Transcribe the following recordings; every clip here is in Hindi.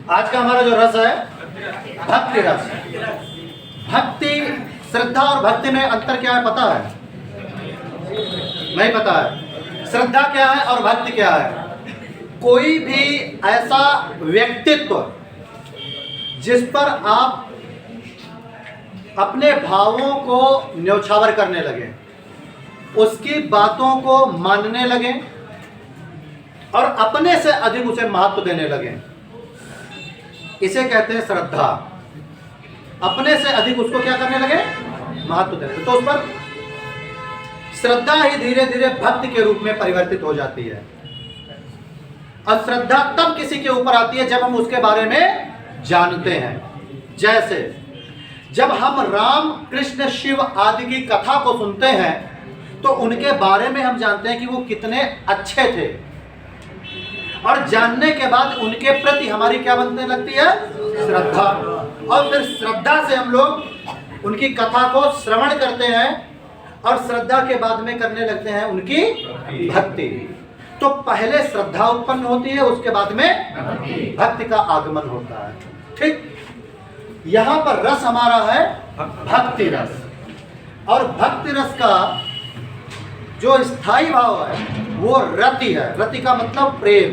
आज का हमारा जो रस है भक्ति रस। भक्ति, श्रद्धा और भक्ति में अंतर क्या है पता है? नहीं पता है। श्रद्धा क्या है और भक्ति क्या है? कोई भी ऐसा व्यक्तित्व जिस पर आप अपने भावों को न्यौछावर करने लगे, उसकी बातों को मानने लगे और अपने से अधिक उसे महत्व देने लगे, इसे कहते हैं श्रद्धा। अपने से अधिक उसको क्या करने लगे? महत्व देने। तो उस पर श्रद्धा ही धीरे धीरे भक्ति के रूप में परिवर्तित हो जाती है। और श्रद्धा तब किसी के ऊपर आती है जब हम उसके बारे में जानते हैं। जैसे जब हम राम, कृष्ण, शिव आदि की कथा को सुनते हैं तो उनके बारे में हम जानते हैं कि वो कितने अच्छे थे, और जानने के बाद उनके प्रति हमारी क्या बनने लगती है? श्रद्धा। और फिर श्रद्धा से हम लोग उनकी कथा को श्रवण करते हैं और श्रद्धा के बाद में करने लगते हैं उनकी भक्ति। तो पहले श्रद्धा उत्पन्न होती है, उसके बाद में भक्ति का आगमन होता है। ठीक, यहां पर रस हमारा है भक्ति रस। और भक्ति रस का जो स्थायी भाव है वो रति है। रति का मतलब प्रेम,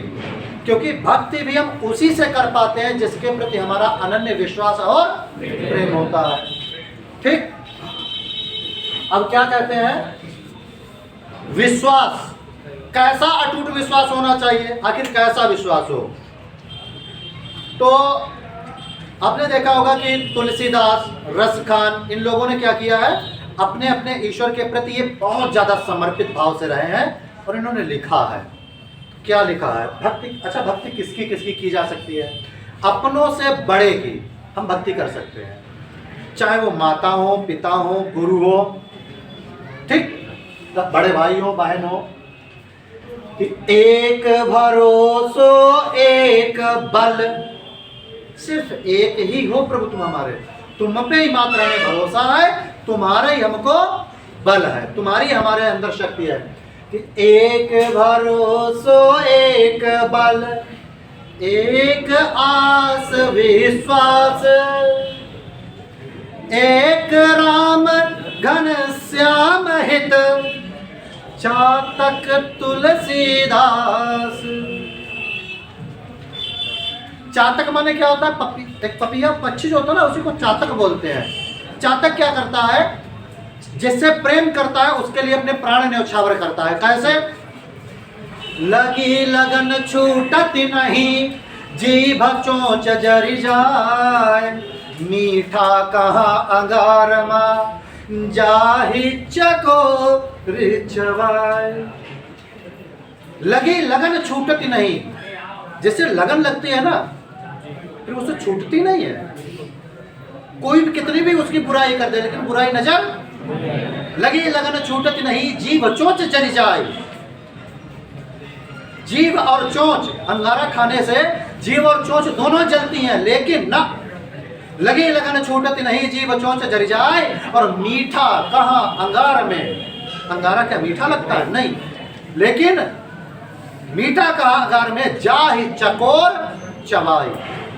क्योंकि भक्ति भी हम उसी से कर पाते हैं जिसके प्रति हमारा अनन्य विश्वास और प्रेम होता है। ठीक, अब क्या कहते हैं? विश्वास। कैसा अटूट विश्वास होना चाहिए? आखिर कैसा विश्वास हो? तो आपने देखा होगा कि तुलसीदास, रसखान, इन लोगों ने क्या किया है? अपने अपने ईश्वर के प्रति ये बहुत ज्यादा समर्पित भाव से रहे हैं और इन्होंने लिखा है। क्या लिखा है? भक्ति। अच्छा, भक्ति किसकी किसकी की जा सकती है? अपनों से बड़े की हम भक्ति कर सकते हैं, चाहे वो माता हो, पिता हो, गुरु हो, ठीक, बड़े भाई हो, बहन हो। एक भरोसो एक बल, सिर्फ एक ही हो प्रभु तुम हमारे, तुम पे ही मात्रा में भरोसा है, तुम्हारे ही हमको बल है, तुम्हारी हमारे अंदर शक्ति है। एक भरोसो एक बल, एक आस विश्वास, एक राम घन श्याम हित, चातक तुलसीदास। चातक माने क्या होता है? एक पपीहा पक्षी जो होता है ना, उसी को चातक बोलते हैं। चातक क्या करता है? जिससे प्रेम करता है उसके लिए अपने प्राण न्यौछावर करता है। कैसे? लगी लगन छूटती नहीं, जीभ चोंच जरी जाए, मीठा कहाँ अंगारमा, जाहि चको रिचवाए। लगी लगन छूटती नहीं, जैसे लगन लगती है ना, फिर उससे छूटती नहीं है। कोई भी कितनी भी उसकी बुराई कर दे, लेकिन बुराई नजर। लगी लगन छूटती नहीं, जीभ चोंच जरी जाए। जीभ और चोंच, अंगारा खाने से जीभ और चोंच दोनों जलती हैं, लेकिन ना लगी लगन छूटती नहीं, जीभ चोंच जरी जाए। और मीठा कहाँ? अंगार में। अंगारा क्या मीठा लगता है? नहीं, लेकिन मीठा कहाँ? अंगार में। जाहि चकोर चबाई।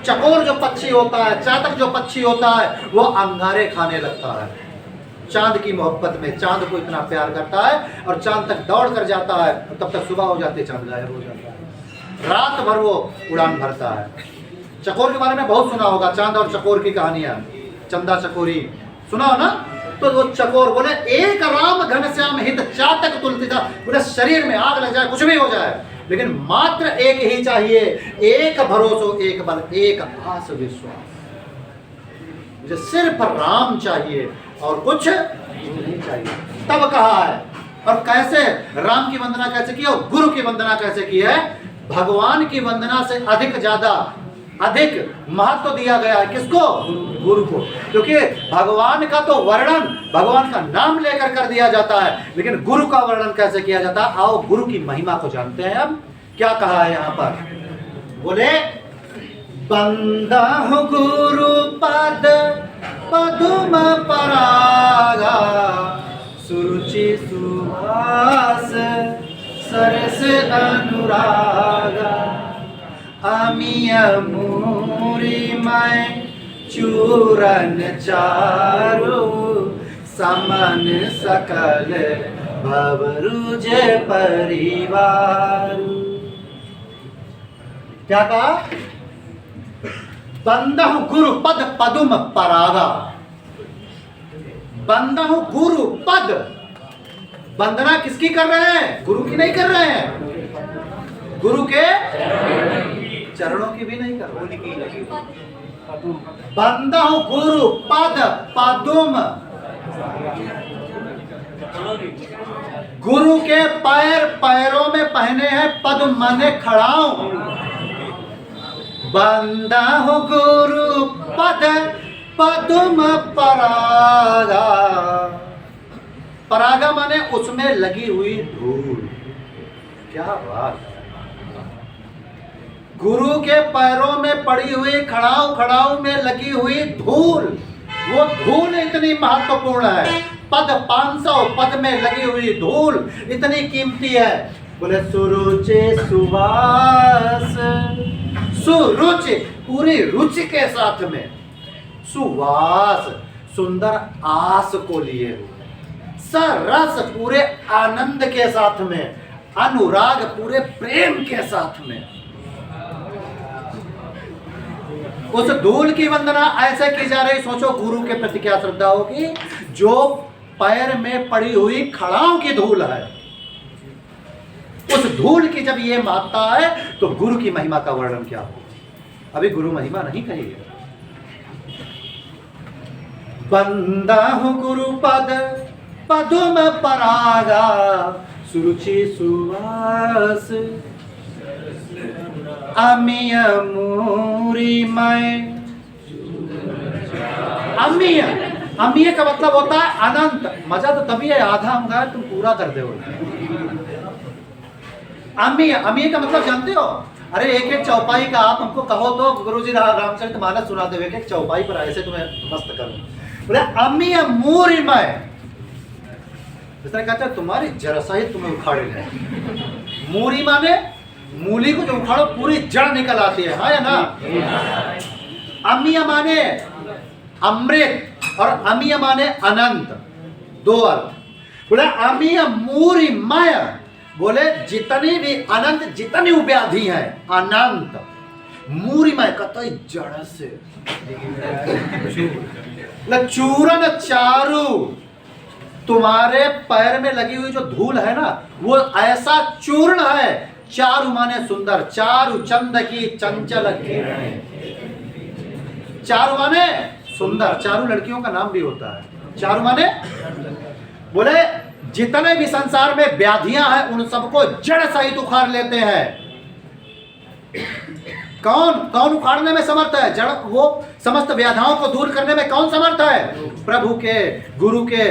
चकोर जो पक्षी होता है, चातक जो पक्षी होता है, वो अंगारे खाने लगता है चांद की मोहब्बत में। चांद को इतना प्यार करता है और चांद तक दौड़ कर जाता है, तब तक सुबह हो जाती है, चांद गायब हो जाता है। रात भर वो उड़ान भरता है। चकोर के बारे में बहुत सुना होगा, चांद और चकोर की कहानियां, चंदा चकोरी सुना हो ना? तो वो चकोर बोले एक राम घन श्याम हित, चातक तुलसीदास। पूरे शरीर में आग लग जाए, कुछ भी हो जाए, लेकिन मात्र एक ही चाहिए, एक भरोसो एक बल, एक आस विश्वास। मुझे सिर्फ राम चाहिए और कुछ नहीं चाहिए। तब कहा है और कैसे? राम की वंदना कैसे की और गुरु की वंदना कैसे की है? भगवान की वंदना से अधिक ज्यादा अधिक महत्व दिया गया है किसको? गुरु को। क्योंकि भगवान का तो वर्णन भगवान का नाम लेकर कर दिया जाता है, लेकिन गुरु का वर्णन कैसे किया जाता है? आओ गुरु की महिमा को जानते हैं। अब क्या कहा है यहाँ पर? बोले बंदा गुरु पद पदुम परागा, सुरुचि सुहास सरस अनुरागा, अमिय मूल मैं चूरन चारु समन सकल भवरुजे परिवार। क्या कहा? बंदहु गुरु पद पदुम परागा। बंदहु गुरु पद, वंदना किसकी कर रहे हैं? गुरु की नहीं कर रहे हैं, गुरु के चरणों की भी नहीं कर रहे। बंदहु गुरु पद पदुम, गुरु के पैर, पैरों में पहने हैं पद्म माने खड़ाऊं। बंदहु गुरु पद पद्म परागा। परागा माने उसमें लगी हुई धूल। क्या बात है! गुरु के पैरों में पड़ी हुई खड़ाऊ, खड़ाऊ में लगी हुई धूल, वो धूल इतनी महत्वपूर्ण है। पद 500 पद में लगी हुई धूल इतनी कीमती है। बोले सुरुचि सुवास, सुरुचि पूरी रुचि के साथ में, सुवास सुंदर आस को लिए हुए, सरस पूरे आनंद के साथ में, अनुराग पूरे प्रेम के साथ में। उस धूल की वंदना ऐसे की जा रही, सोचो गुरु के प्रति क्या श्रद्धा होगी, जो पैर में पड़ी हुई खड़ाओं की धूल है। उस धूल की जब ये महत्ता है तो गुरु की महिमा का वर्णन क्या हो। अभी गुरु महिमा नहीं कही है। बंदहु गुरु पद पदुम परागा सुरुचि सुवास अमीय मूरी मैं। अमीय, अमीय का मतलब होता है अनंत। मजा तो तभी है, आधा हम गाए तुम पूरा कर दे। अमीय, अमीय का मतलब जानते हो? अरे एक एक चौपाई का आप हमको कहो तो गुरुजी रामचरितमानस सुनाते हुए एक चौपाई पर ऐसे तुम्हें मस्त करूं। बोले अमीय मूरी मैं, इस तरह कहते हैं तुम्हारी जड़ सहित तुम्हें उखाड़े है। मूरी माने मूली को जो उखाड़ो पूरी जड़ निकल आती है, हाँ या ना? अमीय माने अमृत और अमीय माने अनंत, दो अर्थ। बोले अमीय मूरी माय, बोले जितनी भी अनंत जितनी व्याधि है अनंत, मूरी माय कतई जड़ से। चूरन चारु, तुम्हारे पैर में लगी हुई जो धूल है ना, वो ऐसा चूर्ण है। चारु माने सुंदर, चारु चंद की चंचल किरणें। चारु माने सुंदर, चारु लड़कियों का नाम भी होता है। चारु माने बोले जितने भी संसार में व्याधियां हैं उन सबको जड़ सहित उखाड़ लेते हैं। कौन कौन उखाड़ने में समर्थ है? जड़, वो समस्त व्याधियों को दूर करने में कौन समर्थ है? प्रभु के, गुरु के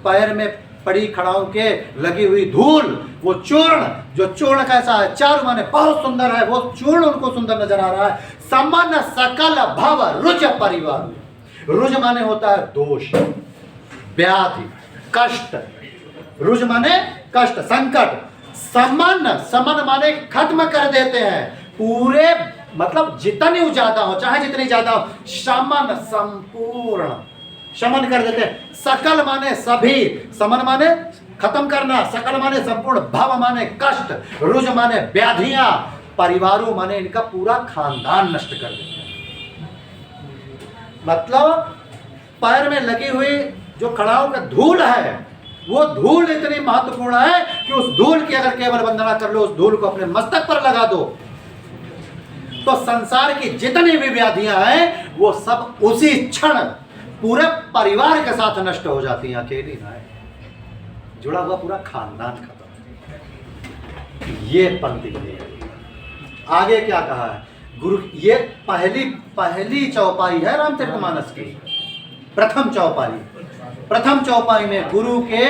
पैर में पड़ी खड़ाओं के लगी हुई धूल, वो चूर्ण। जो चूर्ण कैसा है? चारु माने बहुत सुंदर है, वो चूर्ण उनको सुंदर नजर आ रहा है। समन सकल भव रुज परिवार। रुज माने होता है दोष, व्याधि, कष्ट। रुज माने कष्ट, संकट। समन, समन माने खत्म कर देते हैं पूरे, मतलब जितनी ज्यादा हो, चाहे जितनी ज्यादा हो। शमन संपूर्ण, शमन कर देते हैं। सकल माने सभी, समन माने खत्म करना, सकल माने संपूर्ण, भव माने कष्ट, रुज माने व्याधियां, परिवारों माने इनका पूरा खानदान नष्ट कर देते हैं। मतलब पैर में लगी हुई जो खड़ाओं का धूल है, वो धूल इतनी महत्वपूर्ण है कि उस धूल की अगर केवल वंदना कर लो, उस धूल को अपने मस्तक पर लगा दो, तो संसार की जितनी भी व्याधियां हैं वो सब उसी क्षण पूरे परिवार के साथ नष्ट हो जाती हैं। अकेली ना है, जुड़ा हुआ पूरा खानदान खत्म। ये पंक्ति है। आगे क्या कहा है गुरु? ये पहली चौपाई है रामचरितमानस की, प्रथम चौपाई। प्रथम चौपाई में गुरु के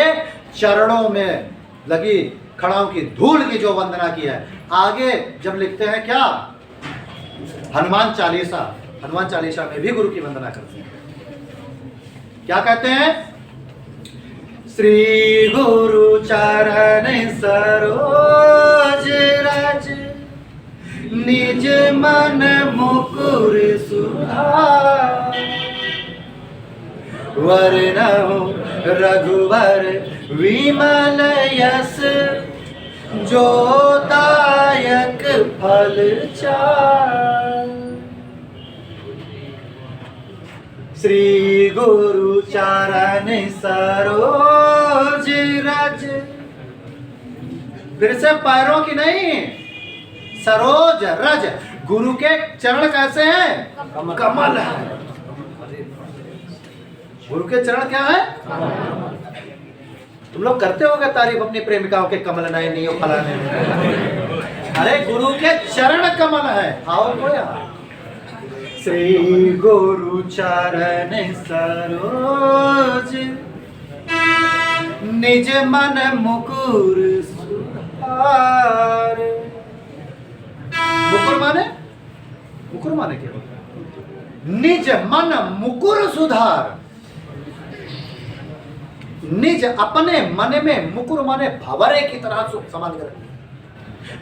चरणों में लगी खड़ाओं की धूल की जो वंदना की है। आगे जब लिखते हैं क्या, हनुमान चालीसा, हनुमान चालीसा में भी गुरु की वंदना करते हैं। क्या कहते हैं? श्री गुरु चरण सरोज रज निज मन मुकुर सुधार, वरनहु रघुवर विमल यस, जो दायक फल चार। श्री गुरु चरण सरोज रज, फिर से पैरों की नहीं, सरोज रज। गुरु के चरण कैसे हैं? कमल है। गुरु के चरण क्या है? तुम लोग करते होगे तारीफ अपनी प्रेमिकाओं के, कमल नयनी हो फलाने। अरे गुरु के चरण कमल है। आओ तो यहाँ। श्री गुरु चरण सरोज, निज मन मुकुर सुधार। मुकुर माने? मुकुर माने क्या होता है? निज मन मुकुर सुधार। निज अपने मन में, मुकुर माने भंवरे की तरह समान कर।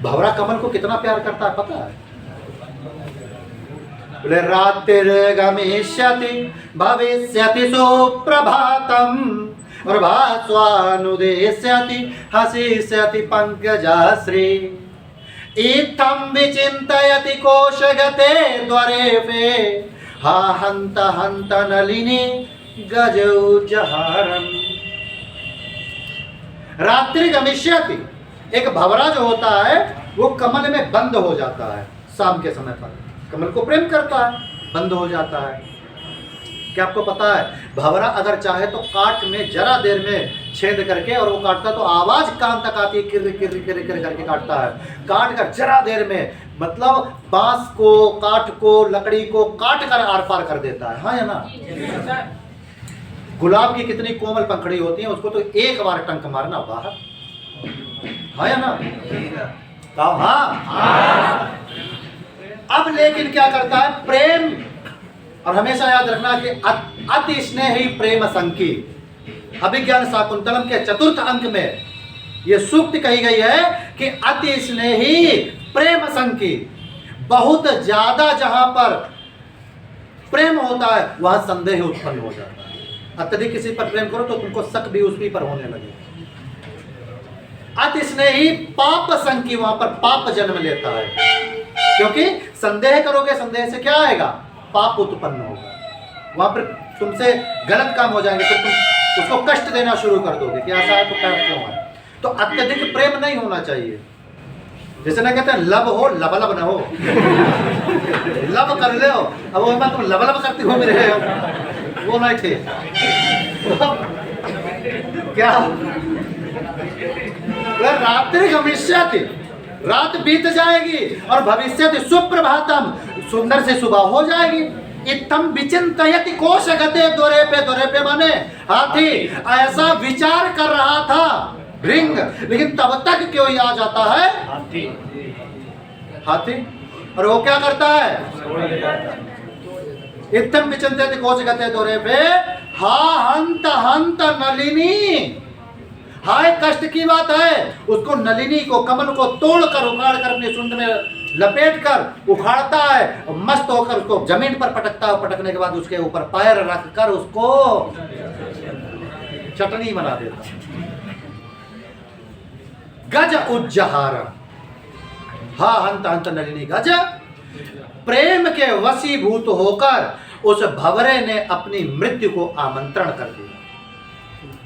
भंवरा कमल को कितना प्यार करता है पता है? बोले रात्रिर्गमिष्यति भविष्यति सुप्रभातम, और भास्वानुदेश्यति हसिष्यति पंकजाश्री। इत्थं विचिन्तयति कोशगते द्वारेपे, हा हन्त हन्त नलिनी गजौ जहारम। रात्रि गमिष्यति, एक भंवरा जो होता है वो कमल में बंद हो जाता है। शाम के समय पर कमल को प्रेम करता है, बंद हो जाता है। क्या आपको पता है भंवरा अगर चाहे तो काट में जरा देर में छेद करके, और वो काटता तो आवाज कान तक आती है, किर किर किर किर करके काटता है। काट कर जरा देर में, मतलब बांस को, काठ को, लकड़ी को काट कर आर पार कर देता है। हाँ या ना? गुलाब की कितनी कोमल पंखड़ी होती है, उसको तो एक बार टंक मारना बाहर। हाँ या ना? हाँ। अब लेकिन क्या करता है? प्रेम। और हमेशा याद रखना कि अति स्नेही प्रेम संकी। अभिज्ञान शाकुंतलम के 4th अंक में यह सूक्त कही गई है कि अति स्नेही प्रेम संकी। बहुत ज्यादा जहां पर प्रेम होता है वहां संदेह उत्पन्न हो जाता है। अत्यधिक किसी पर प्रेम करो तो तुमको शक भी उसी पर होने लगे। अति स्नेही पाप संकी, वहां पर पाप जन्म लेता है। क्योंकि संदेह करोगे, संदेह से क्या आएगा? पाप उत्पन्न होगा। वहां पर तुमसे गलत काम हो जाएंगे, फिर तुम उसको कष्ट देना शुरू कर दोगे कि ऐसा है तो क्या क्यों है। तो अत्यधिक प्रेम नहीं होना चाहिए। जैसे ना कहते हैं लब हो लबलब ना हो। लब कर ले हो, अब वो मैं तुम लबलब करती हो मेरे हो, वो नहीं थे। क्या रात्रि भविष्यति, रात बीत जाएगी, और भविष्यति सुप्रभातम, सुंदर से सुबह हो जाएगी। इत्थम विचिन्तयति कोशगते द्वारेपे, द्वारेपे माने हाथी ऐसा विचार कर रहा था भृंग, लेकिन तब तक क्यों ही आ जाता है हाथी। और वो क्या करता है? इत्थम विचिन्तयति कोशगते द्वारेपे, हा हंत हंत नलिनी। हाय कष्ट की बात है, उसको नलिनी को, कमल को तोड़कर उखाड़ कर अपने सुंड में लपेट कर उखाड़ता है, और मस्त होकर उसको जमीन पर पटकता है। पटकने के बाद उसके ऊपर पैर रख कर उसको चटनी बना देता है। गज उज्जहार, हा हंत हंत नलिनी गज। प्रेम के वशीभूत होकर उस भंवरे ने अपनी मृत्यु को आमंत्रण कर दिया,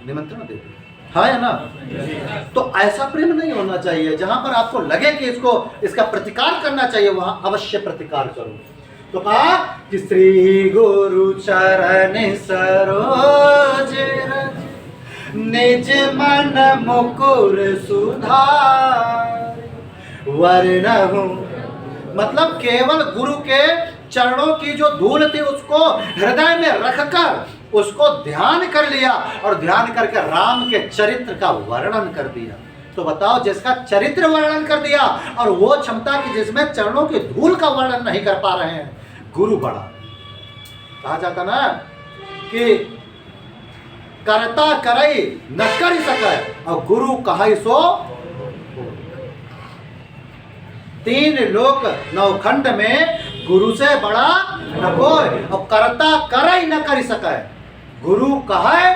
निमंत्रण दे दिया। हाँ या ना? तो ऐसा प्रेम नहीं होना चाहिए। जहां पर आपको लगे कि इसका प्रतिकार करना चाहिए, वहां अवश्य प्रतिकार करो। तो कहा कि श्री गुरु चरण सरोज रज, निज मन मुकुर सुधार। वरनहु, मतलब केवल गुरु के चरणों की जो धूल थी उसको हृदय में रखकर उसको ध्यान कर लिया, और ध्यान करके राम के चरित्र का वर्णन कर दिया। तो बताओ, जिसका चरित्र वर्णन कर दिया और वो क्षमता की जिसमें चरणों की धूल का वर्णन नहीं कर पा रहे हैं, गुरु बड़ा। कहा जाता ना कि करता करई न कर सके, और गुरु कहा सो। तीन लोक नौखंड में गुरु से बड़ा न कोई, और करता कर ही न कर सके। गुरु कहे,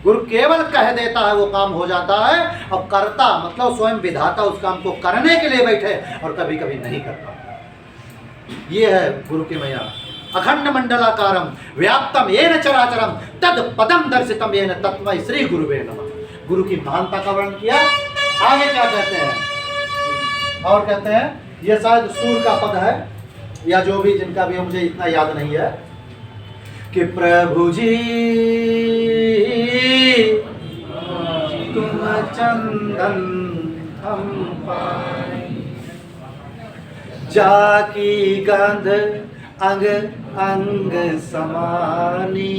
गुरु केवल कह देता है वो काम हो जाता है, और करता मतलब स्वयं विधाता उस काम को करने के लिए बैठे और कभी कभी नहीं करता। ये है गुरु की मैया। अखंड मंडलाकारम व्याप्तम येन चराचरम तद पदम दर्शितम येन तत्मै श्री गुरुवे नमः। गुरु की महानता का वर्णन किया। आगे क्या कहते हैं, और कहते हैं, ये शायद सूर का पद है या जो भी, जिनका भी मुझे इतना याद नहीं है, कि प्रभु जी तुम चंदन हम पाए, जाकी गंध अंग अंग समानी,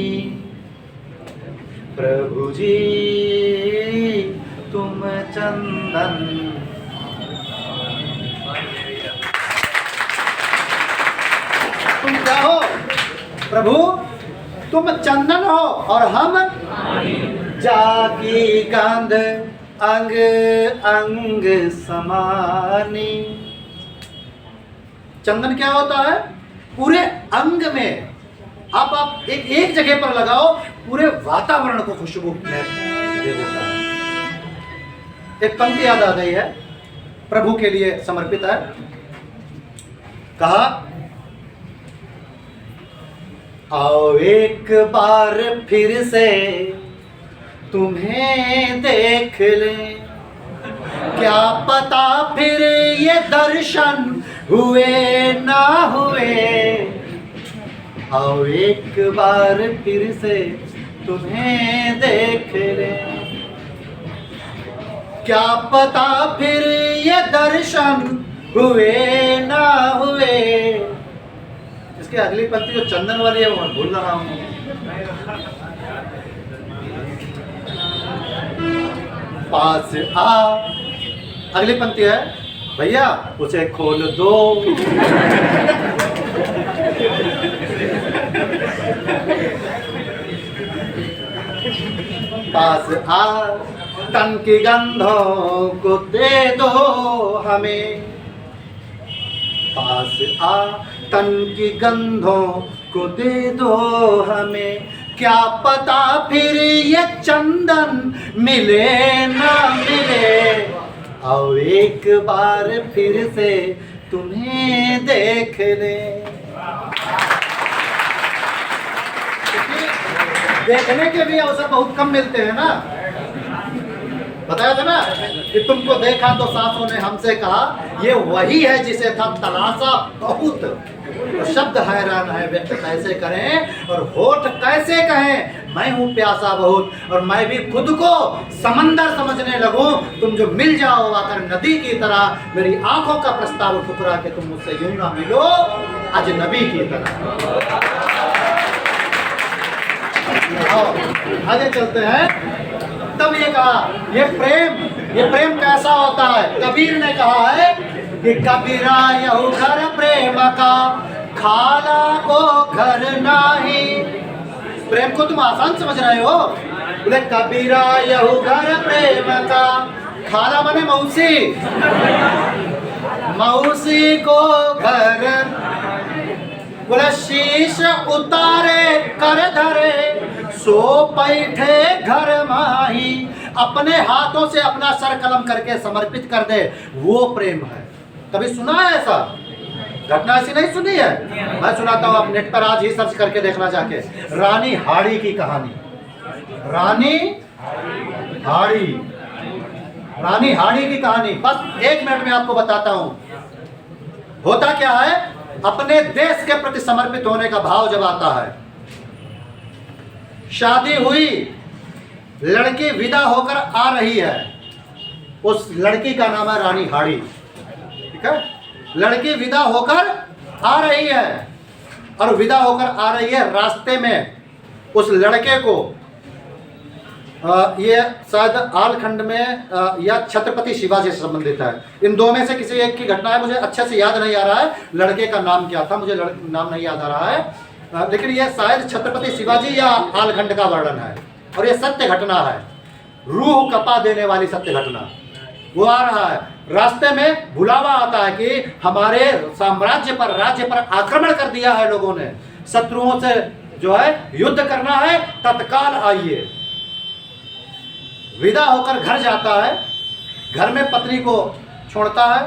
प्रभु जी तुम चंदन। तुम क्या हो प्रभु? तुम चंदन हो और हम जाकी गंध अंग अंग समानी। चंदन क्या होता है? पूरे अंग में आप एक जगह पर लगाओ, पूरे वातावरण को खुशबू दे देता है। एक पंक्ति याद आ गई है, प्रभु के लिए समर्पित है। कहा, आओ एक बार फिर से तुम्हें देख लें, क्या पता फिर ये दर्शन हुए ना हुए। आओ एक बार फिर से तुम्हें देख लें, क्या पता फिर ये दर्शन हुए ना हुए। इसके अगली पंक्ति जो चंदन वाली है वो मैं भूल रहा हूं। पास आ, अगली पंक्ति है, भैया उसे खोल दो। पास आ, तन की गंधों को दे दो हमें। पास आ, तन की गंधों को दे दो हमें, क्या पता फिर ये चंदन मिले ना मिले। आओ एक बार फिर से तुम्हें देख ले। देखने के भी अवसर बहुत कम मिलते हैं ना। बताया था ना कि तुमको देखा तो सांसों ने हमसे कहा, ये वही है जिसे था तलाशा बहुत। तो शब्द हैरान है, व्यक्त कैसे करें और होठ कैसे कहें, मैं हूँ प्यासा बहुत और मैं भी खुद को समंदर समझने लगूं। तुम जो मिल जाओ आकर नदी की तरह, मेरी आंखों का प्रस्ताव ठुकरा के तुम मुझसे यूं ना मिलो अजनबी की तरह। आगे चलते हैं। तब ये कहा, ये प्रेम कैसा होता है? कबीर ने कहा है कि कबीरा यहू घर प्रेम का, खाला को घर नाही। प्रेम को तुम आसान समझ रहे हो, बोले कबीरा यहू घर प्रेम का, खाला माने मौसी, मौसी को घर, बोले शीश उतारे कर धरे, सो बैठे घर माही। अपने हाथों से अपना सर कलम करके समर्पित कर दे, वो प्रेम है। कभी सुना है ऐसा? घटना ऐसी नहीं सुनी है? मैं सुनाता हूँ, आप नेट पर आज ही सर्च करके देखना जाके। रानी हाड़ी की कहानी। रानी हाड़ी की कहानी बस 1 मिनट में आपको बताता हूँ। होता क्या है, अपने देश के प्रति समर्पित होने का भाव जब आता है, शादी हुई, लड़की विदा होकर आ रही है, उस लड़की का नाम है रानी हाड़ी। ठीक है, लड़की विदा होकर आ रही है और विदा होकर आ रही है, रास्ते में उस लड़के को ये शायद आलखंड में या छत्रपति शिवाजी से संबंधित है। इन दो में से किसी एक की घटना है, मुझे अच्छे से याद नहीं आ रहा है लड़के का नाम क्या था, मुझे नाम नहीं याद आ रहा है, लेकिन ये शायद छत्रपति शिवाजी या आलखंड का वर्णन है और ये सत्य घटना है, रूह कपा देने वाली सत्य घटना। वो आ रहा है, रास्ते में बुलावा आता है कि हमारे साम्राज्य पर, राज्य पर आक्रमण कर दिया है लोगों ने, शत्रुओं से जो है युद्ध करना है, तत्काल आइए। विदा होकर घर जाता है, घर में पत्नी को छोड़ता है।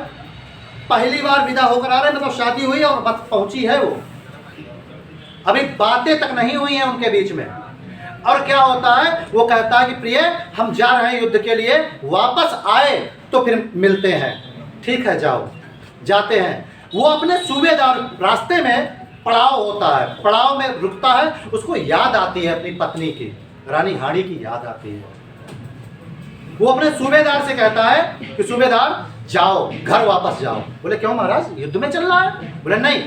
पहली बार विदा होकर आ रहे, मतलब शादी हुई और बस पहुंची है, वो अभी बातें तक नहीं हुई हैं उनके बीच में। और क्या होता है, वो कहता है कि प्रिय हम जा रहे हैं युद्ध के लिए, वापस आए तो फिर मिलते हैं। ठीक है जाओ। जाते हैं, वो अपने सूबेदार, रास्ते में पड़ाव होता है, पड़ाव में रुकता है, उसको याद आती है अपनी पत्नी की, रानी हाड़ी की याद आती है। वो अपने सूबेदार से कहता है कि सूबेदार जाओ, घर वापस जाओ। बोले क्यों महाराज, युद्ध में चल रहा है? बोले नहीं,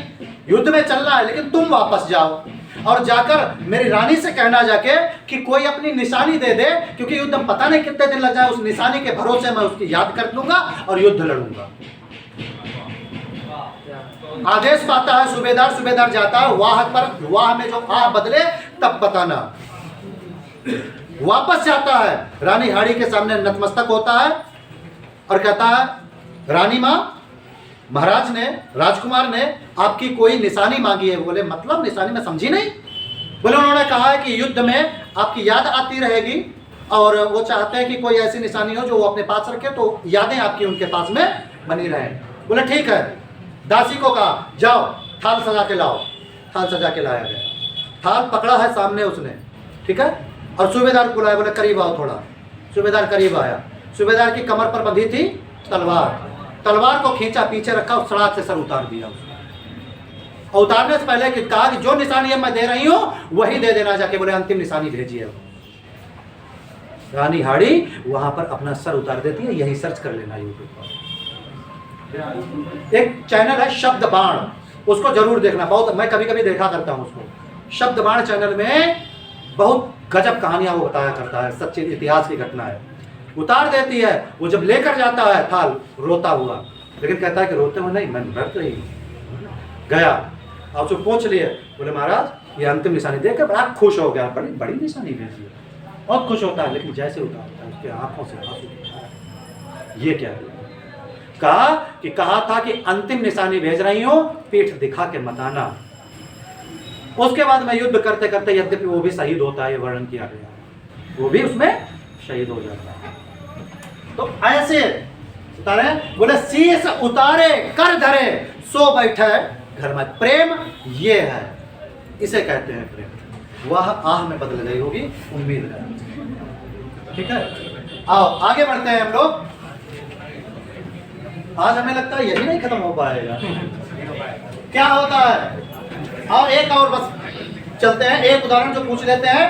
युद्ध में चल रहा है लेकिन तुम वापस जाओ और जाकर मेरी रानी से कहना जाके कि कोई अपनी निशानी दे दे, क्योंकि युद्ध में पता नहीं कितने दिन लग जाए, उस निशानी के भरोसे मैं उसकी याद कर लूंगा और युद्ध लड़ूंगा। आदेश पाता है सूबेदार, सूबेदार जाता है, वाह पर, वाह में जो आह बदले तब बताना। वापस जाता है, रानी हाड़ी के सामने नतमस्तक होता है और कहता है, रानी माँ, महाराज ने, राजकुमार ने आपकी कोई निशानी मांगी है। बोले मतलब निशानी मैं समझी नहीं। बोले उन्होंने कहा है कि युद्ध में आपकी याद आती रहेगी और वो चाहते हैं कि कोई ऐसी निशानी हो जो वो अपने पास रखे, तो यादें आपकी उनके पास में बनी रहें। बोले ठीक है। दासी को कहा जाओ थाल सजा के लाओ। थाल सजा के लाया गया, थाल पकड़ा है सामने उसने, ठीक है, और सूबेदार को बुलाया। बोले करीब आओ थोड़ा। सूबेदार करीब आया। सूबेदार की कमर पर बंधी थी तलवार, तलवार को खींचा, पीछे रखा और सड़ाक से सर उतार दिया उसने। और उतारने से पहले कि कहा कि जो निशानी मैं दे रही हूं वही दे देना जाके। बोले अंतिम निशानी भेजिए। रानी हाड़ी वहां पर अपना सर उतार देती है। यही सर्च कर लेना यूट्यूब पर, एक चैनल है शब्द बाण, उसको जरूर देखना। बहुत, मैं कभी कभी देखा करता हूं उसको। शब्द बाण चैनल में बहुत गजब कहानियां वो बताया करता है, सच्चे इतिहास की घटना है। उतार देती है, वो जब लेकर जाता है थाल रोता हुआ, लेकिन कहता है कि रोते हुए नहीं, मैं मर रही गया। आप उसको पूछ लिए, बोले महाराज ये अंतिम निशानी देखकर बड़ा खुश हो गया, बड़ी बड़ी निशानी भेजी है, बहुत खुश होता है। लेकिन जैसे उतारता है उसके आंखों से आंसू। ये क्या है? कहा था कि अंतिम निशानी भेज रही हूं, पीठ दिखा के मत आना। उसके बाद मैं युद्ध करते करते, यद्यपि वो भी शहीद होता है, ये वर्णन किया गया, वो भी उसमें शहीद हो जाता है। तो ऐसे उतारे, बोले शीश उतारे कर धरे सो बैठे घर में। प्रेम ये है, इसे कहते हैं प्रेम। वह आह में बदल गई होगी, उम्मीद है। ठीक है, आओ आगे बढ़ते हैं हम लोग। आज हमें लगता है यही नहीं खत्म हो पाएगा। क्या होता है, और एक और बस चलते हैं, एक उदाहरण जो पूछ लेते हैं।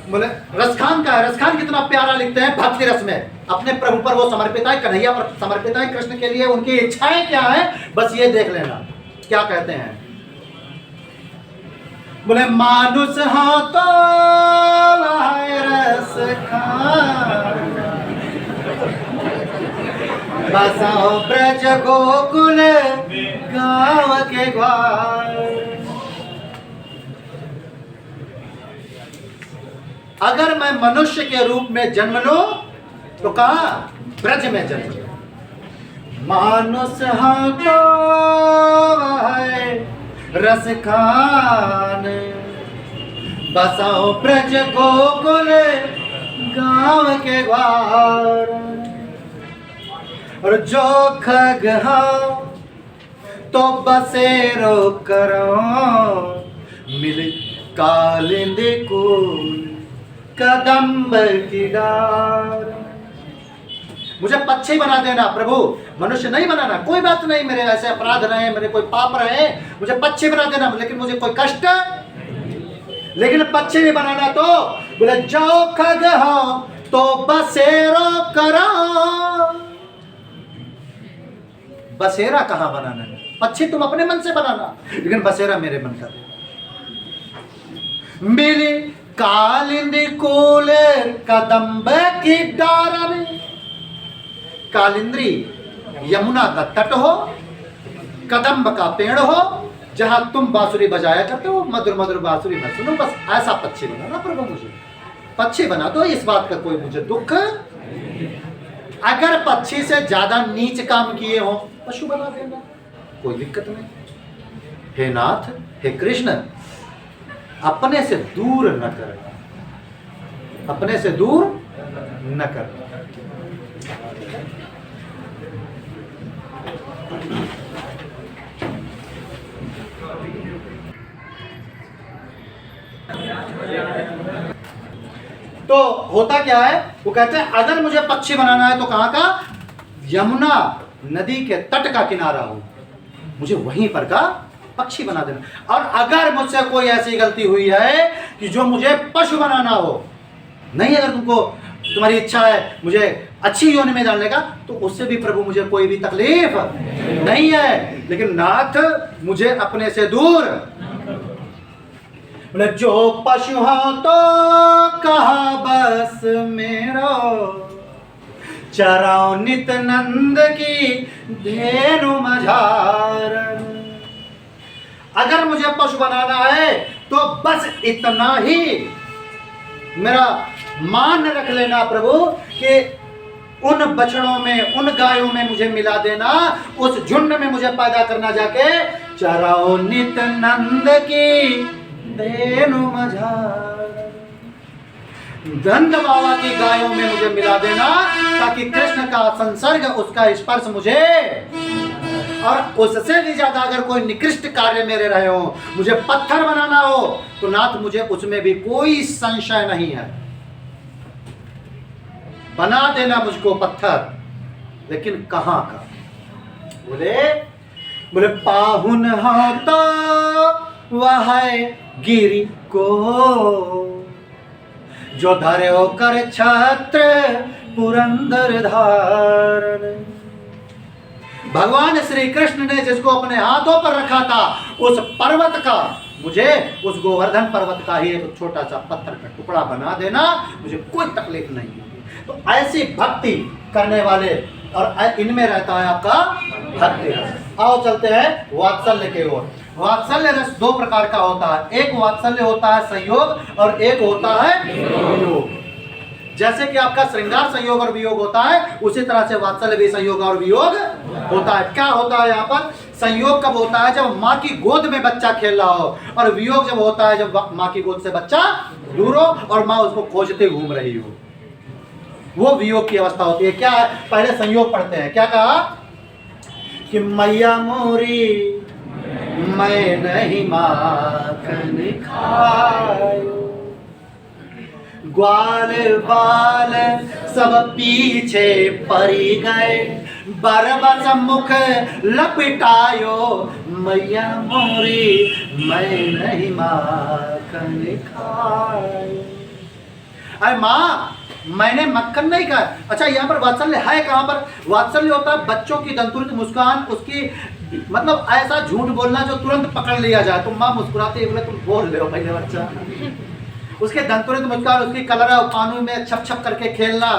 बोले रसखान का है, रसखान कितना प्यारा लिखते हैं भक्ति रस में, अपने प्रभु पर वो समर्पित है, कन्हैया पर समर्पित है, कृष्ण के लिए उनकी इच्छाएं क्या है, बस ये देख लेना। क्या कहते हैं, बोले मानुष हो तो रसखान, बसाओ ब्रज गोकुल गाँव के ग्वाल। अगर मैं मनुष्य के रूप में जन्म लूं तो कहा ब्रज में जन्म लूं। मानुष हाँ तो है रस खान, बसाओ ब्रज गोकुल गाँव के ग्वार। और जो खग हो तो बसेरो करो, मिल कालिंद कुल कदम्ब की डार। मुझे पक्षी बना देना प्रभु, मनुष्य नहीं बनाना, कोई बात नहीं, मेरे ऐसे अपराध रहे, मेरे कोई पाप रहे, मुझे पक्षी बना देना, लेकिन मुझे कोई कष्ट, लेकिन पक्षी भी बनाना तो बोले जाओ खग हो तो बसेरो करो। बसेरा कहाँ बनाना है, पक्षी तुम अपने मन से बनाना, लेकिन बसेरा मेरे मन का। मिली कालिंदी कोल कदम्ब की डारन। कालिंद्री यमुना का तट हो, कदम्ब का पेड़ हो, जहां तुम बांसुरी बजाया करते हो, मधुर मधुर बांसुरी में सुनो। बस ऐसा पक्षी बनाना प्रभु, मुझे पक्षी बना दो, इस बात का कोई मुझे दुख अगर पक्षी से ज्यादा नीच काम किए हो पशु बना देना, कोई दिक्कत नहीं। हे नाथ, हे कृष्ण, अपने से दूर न कर, अपने से दूर न कर। तो होता क्या है, वो कहते हैं अगर मुझे पक्षी बनाना है तो कहां का, यमुना नदी के तट का किनारा हो, मुझे वहीं पर का पक्षी बना देना। और अगर मुझसे कोई ऐसी गलती हुई है कि जो मुझे पशु बनाना हो, नहीं, अगर तुमको तुम्हारी इच्छा है मुझे अच्छी योनि में डालने का, तो उससे भी प्रभु मुझे कोई भी तकलीफ नहीं है, लेकिन नाथ मुझे अपने से दूर। बोले जो पशु हो तो कहा बस मेरो, चराओ नित नंद की धेनु मझार। अगर मुझे पशु बनाना है तो बस इतना ही मेरा मान रख लेना प्रभु कि उन बछड़ों में, उन गायों में मुझे मिला देना, उस झुंड में मुझे पैदा करना जाके, चराओ नित नंद की धेनु मझार। नंद बाबा की गायों में मुझे मिला देना, ताकि कृष्ण का संसर्ग, उसका स्पर्श मुझे, और उससे भी ज्यादा अगर कोई निकृष्ट कार्य मेरे रहे हो, मुझे पत्थर बनाना हो, तो नाथ मुझे उसमें भी कोई संशय नहीं है, बना देना मुझको पत्थर। लेकिन कहां का, बोले पाहुन हो तो वह गिरी को, जो धरे होकर छत्र पुरंदर धारण। भगवान श्री कृष्ण ने जिसको अपने हाथों पर रखा था, उस पर्वत का, मुझे उस गोवर्धन पर्वत का ही एक छोटा सा पत्थर का टुकड़ा बना देना, मुझे कोई तकलीफ नहीं होगी। तो ऐसी भक्ति करने वाले, और इनमें रहता है आपका भक्ति रस। आओ चलते हैं वात्सल्य के ओर। वात्सल्य रस दो प्रकार का होता है, एक वात्सल्य होता है संयोग, और एक होता है वियोग। जैसे कि आपका श्रृंगार संयोग और वियोग होता है, उसी तरह से वात्सल्य भी संयोग और वियोग होता है। क्या होता है यहाँ पर, संयोग कब होता है, जब माँ की गोद में बच्चा खेल रहा हो, और वियोग जब होता है जब माँ की गोद से बच्चा दूर हो और माँ उसको खोजते घूम रही हो, वो वियोग की अवस्था होती है। क्या है, पहले संयोग पढ़ते हैं। क्या कहा कि मैया मोरी मैं नहीं माखन खायो, ग्वाल बाल सब पीछे पड़ी गए, बरबस मुख लपटायो, मैया मोरी मैं नहीं माखन खायो। अरे माँ, मैंने मक्खन नहीं खाया। अच्छा, यहाँ पर वात्सल्य है कहाँ पर? वात्सल्य होता है बच्चों की दंतुरित मुस्कान, उसकी मतलब ऐसा झूठ बोलना जो तुरंत पकड़ लिया जाए। तुम माँ मुस्कुराते बोले तुम बोल रहे हो पहले बच्चा, उसके दंतुरित मुस्कान, उसकी कलरा पानी में छप छप करके खेलना,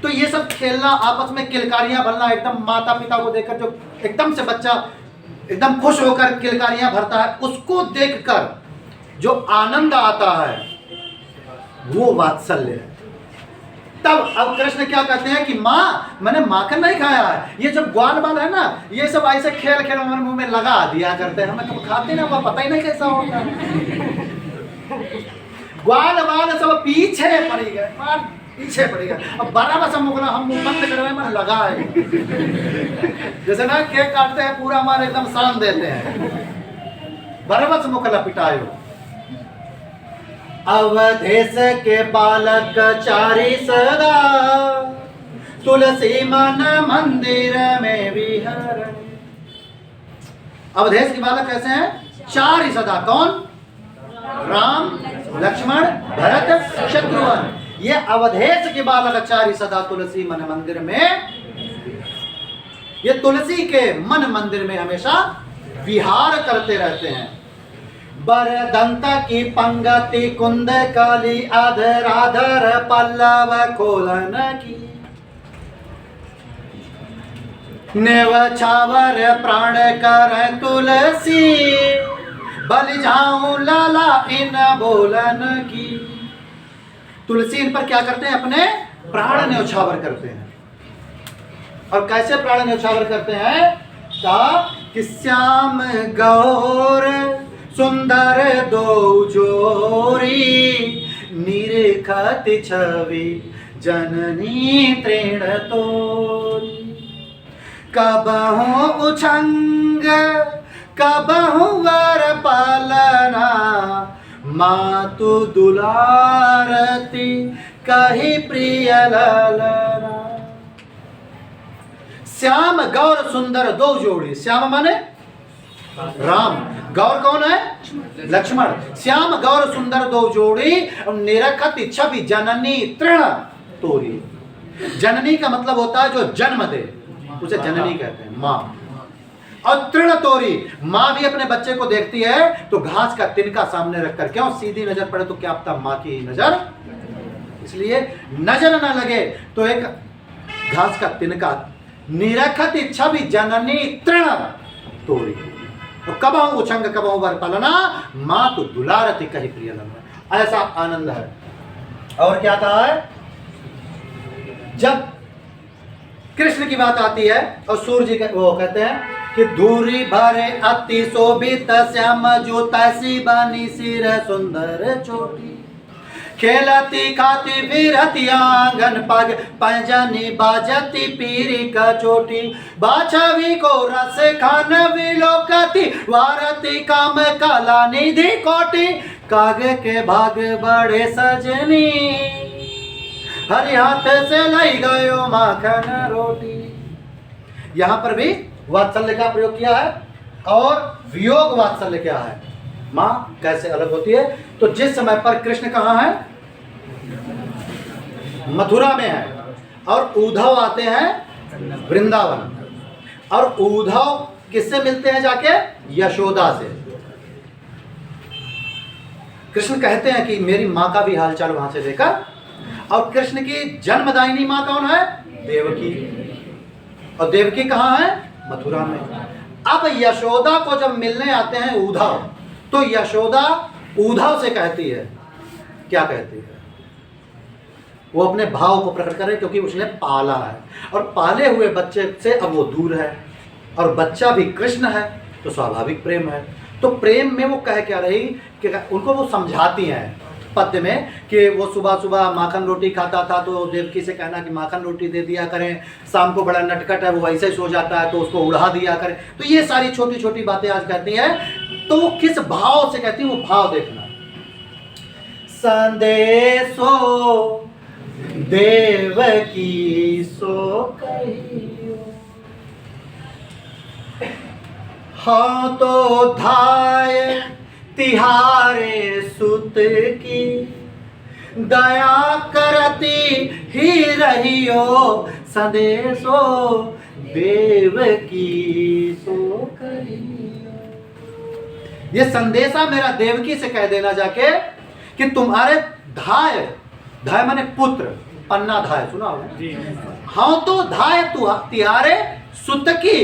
तो ये सब खेलना, आपस में किलकारियां भरना, एकदम माता पिता को देखकर जो एकदम से बच्चा एकदम खुश होकर किलकारियां भरता है, उसको देखकर जो आनंद आता है वो वात्सल्य है। तब अब कृष्ण क्या कहते हैं कि माँ मैंने माखन नहीं खाया है, ये जब ग्वाल बाल है ना, ये सब ऐसे खेल खेल हमारे मुंह में लगा दिया करते हैं, हमें कब खाते ना, पता ही नहीं कैसा होता है। ग्वाल बाल सब पीछे पड़ी गए, पीछे पड़ी गए। अब बराबर सब मुगला हम मुंह बंद करवाए में लगा है, जैसे ना केक काटते हैं पूरा हमारे एकदम शान देते हैं, बराबर से मुखला पिटायो। अवधेश के बालक चारी सदा, तुलसी मन मंदिर में विहरण। अवधेश के बालक कैसे हैं? चार ही सदा। कौन? राम, लक्ष्मण, भरत, शत्रुघ्न। ये अवधेश के बालक चार ही सदा तुलसी मन मंदिर में, ये तुलसी के मन मंदिर में हमेशा विहार करते रहते हैं। बरदंत की पंगति कुंद काली, आधर पल्लव खोलन की, नेव छावर प्राण कर तुलसी, बलि जाऊं लाला इन बोलन की। तुलसी इन पर क्या करते हैं? अपने प्राण न्यौछावर करते हैं। और कैसे प्राण न्यौछावर करते हैं? कहा कि श्याम गौर सुंदर दो जोरी, निरखत छवि जननी तृण तोरी। कबहु उछंग कबहु वर पालना, मातु दुलारती कही प्रिय ललना। श्याम गौर सुंदर दो जोड़ी, श्याम माने राम, गौर कौन है? लक्ष्मण। श्याम गौर सुंदर दो जोड़ी, निरखत छवि जननी तृण तोरी। जननी का मतलब होता है जो जन्म दे, उसे जननी कहते हैं, माँ। और तृण तोरी, माँ भी अपने बच्चे को देखती है तो घास का तिनका सामने रखकर, क्यों? सीधी नजर पड़े तो क्या पता माँ की नजर, इसलिए नजर न लगे तो एक घास का तिनका। निरखत छवि जननी तृण तोरी, तो कबहु उछंग कबहु वर पालना, माँ तो दुलारती कही प्रिय ललना। ऐसा आनंद है। और क्या कहा है? जब कृष्ण की बात आती है और सूर्य जी वो कहते हैं कि दूरी भरे अति शोभित श्याम जो तैसी बनी सिर सुंदर चोटी, खेलती खाती विरती आंगन पग पंजनी बाजती पीरी का चोटी, बाछवी को रस खान विलोकती वारती काम कला निधि कोटि, कागे के भाग बड़े सजनी हरि हाथ से लाई गयो माखन रोटी। यहां पर भी वात्सल्य का प्रयोग किया है और वियोग वात्सल्य क्या है, माँ कैसे अलग होती है। तो जिस समय पर कृष्ण कहाँ है? मथुरा में है, और उद्धव आते हैं वृंदावन, और उद्धव किससे मिलते हैं जाके? यशोदा से। कृष्ण कहते हैं कि मेरी माँ का भी हालचाल वहां से लेकर, और कृष्ण की जन्मदायिनी माँ कौन है? देवकी। और देवकी कहाँ है? मथुरा में। अब यशोदा को जब मिलने आते हैं उद्धव, तो यशोदा उद्धव से कहती है, क्या कहती है? वो अपने भाव को प्रकट करे, क्योंकि उसने पाला है, और पाले हुए बच्चे से अब वो दूर है, और बच्चा भी कृष्ण है, तो स्वाभाविक प्रेम है। तो प्रेम में वो कह क्या रही कि उनको वो समझाती हैं पद्य में कि वो सुबह सुबह माखन रोटी खाता था, तो देवकी से कहना कि माखन रोटी दे दिया करें, शाम को बड़ा नटखट है वो वैसे ही सो जाता है तो उसको उड़ा दिया करें। तो ये सारी छोटी छोटी बातें आज कहती हैं। तो वो किस भाव से कहती है, वो भाव देखना। संदेशो देवकी सो कहियो, हाँ तो धाय तिहारे सुत की, दया करती ही रहियो, संदेशो देवकी सो कहियो। ये संदेशा मेरा देवकी से कह देना जाके कि तुम्हारे धाय, धाय माने पुत्र, पन्ना धाय सुना होगा। हाँ तो धाय तिहारे सुत की,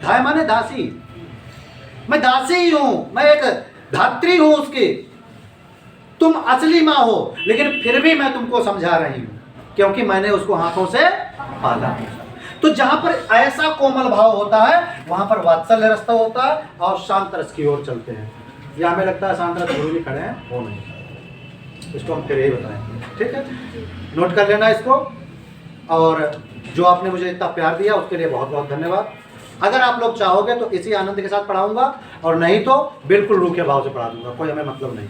धाय माने दासी, मैं दासी ही हूं, मैं एक धात्री हूं उसकी, तुम असली माँ हो, लेकिन फिर भी मैं तुमको समझा रही हूं, क्योंकि मैंने उसको हाथों से पाला। तो जहां पर ऐसा कोमल भाव होता है वहां पर वात्सल्य रस होता है, और शांत रस की ओर चलते हैं। या हमें लगता है शांत रस गुरु भी खड़े हैं, वो नहीं, इसको हम फिर यही बताएंगे। ठीक है, नोट कर लेना इसको। और जो आपने मुझे इतना प्यार दिया उसके लिए बहुत बहुत धन्यवाद। अगर आप लोग चाहोगे तो इसी आनंद के साथ पढ़ाऊंगा, और नहीं तो बिल्कुल रूखे भाव से पढ़ा दूंगा, कोई हमें मतलब नहीं।